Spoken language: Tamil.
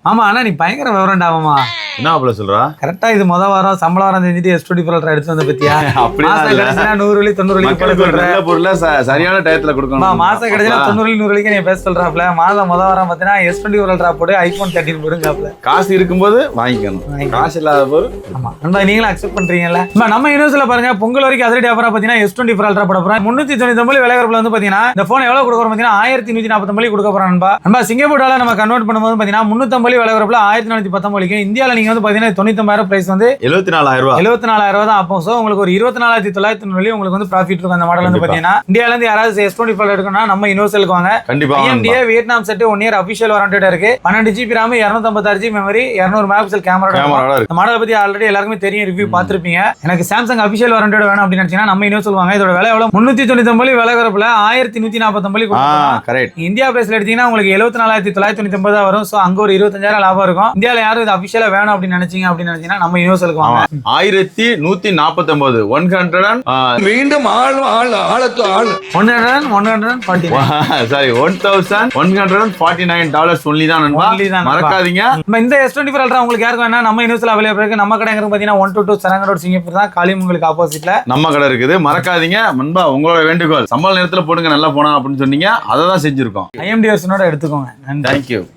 ஆமா ஆனா நீ பயங்கர விவரம்டாமா. என்ன அப்பல சொல்றா? கரெக்டா இது வாரம் சம்பள வாரம் செஞ்சுட்டு S24 Ultra எடுத்து வந்த பத்தியா? மாசம் கிடைச்சா 100 வெள்ளி 90 வெள்ளிக்கு போல சொல்ற. நல்ல பொருளை சரியான டயத்துல கொடுக்கணும். மாசம் கிடைச்சா 90 வெள்ளி 100 வெள்ளிக்கு நீ பேச சொல்றாப்ல. மாதம் வாரம் பாத்தீங்கன்னா S24 Ultra போடு iPhone 13 போடுங்கப்ல. காசு இருக்கும்போது வாங்கிக்கணும், காசு இல்லாத போது. ஆமா நண்பா நீங்களும் அக்செப்ட் பண்றீங்கல்ல. நம்ம யூனிவர்ஸ்ல பாருங்க பொங்கல் வரைக்கும் அதிரடி ஆஃபரா பாத்தீங்கன்னா S24 Ultra போட போறோம். 399 விலை குறைப்புல வந்து பாத்தீங்கன்னா இந்த போன் எவ்வளவு கொடுக்க போறோம் பாத்தீங்கன்னா 1149 கொடுக்க போறோம் நண்பா. நம்ம சிங்கப்பூர் டாலர் நம்ம கன்வெர்ட் பண்ணும்போது பாத்தீங்கன்னா 350 விலை குறைப்புல 1419. இந்தியால நீங்க வந்து பாத்தீங்கன்னா 99,000 பிரைஸ் வந்து 74,000 தான். அப்போ சோ உங்களுக்கு ஒரு 24,990 உங்களுக்கு வந்து ப்ராஃபிட் இருக்கும். அந்த மாடல் வந்து பாத்தீங்கன்னா இந்தியால இருந்து யாராவது S24 எடுக்கணும்னா நம்ம யூனிவர்சலுக்கு வாங்க. கண்டிப்பா IMDA Vietnam set 1 year official வாரண்டியோட இருக்கு. 12 GB RAM 256 GB memory 200 megapixel camera இருக்கு. இந்த மாடலை பத்தி ஆல்ரெடி எல்லாருக்குமே தெரியும், ரிவ்யூ பார்த்திருப்பீங்க. எனக்கு சாம்சங் அபிஷியல் வாரண்டியோட வேணும் அப்படின்னு நினைச்சீங்கன்னா நம்ம யூனிவர்சல் வாங்க. இதோட விலை எவ்வளவு 399 விலை குறைப்புல 1149 கொடுக்கலாம். கரெக்ட். இந்தியா பிரைஸ்ல எடுத்தீங்கன்னா உங்களுக்கு 74,999 தான் வரும். சோ அங்க ஒரு 25,000 லாபம் இருக்கும். இந்தியால யாரும் இது அபிஷியலா வேணும் அப்படின்னு நினைச்சீங்கன்னா நம்ம யூனிவர்சலுக்கு வாங்க. 1149 மீண்டும் $1149 ஒன்லி தான் நண்பா. மறக்காதீங்க. இந்த S24 Ultra உங்களுக்கு யாருக்கு வேணா நம்ம யூனிவர்சல் அவைலபிள் இருக்கு. நம்ம கடை எங்க பாத்தீங்கன்னா 122 சரங்கன் ரோட் சிங்கப்பூர் தான். காலியம் உங்களுக்கு ஆப்போசிட்ல நம்ம கடை இருக்குது. மறக்காதீங்க நண்பா. உங்களோட வேண்டுகோள் சம்பள நேரத்துல போடுங்க நல்லா போனா அப்படின்னு சொன்னீங்க, அதை தான் செஞ்சிருக்கோம். IMD வெர்ஷனோட எடுத்துக்கோங்க. தேங்க்யூ.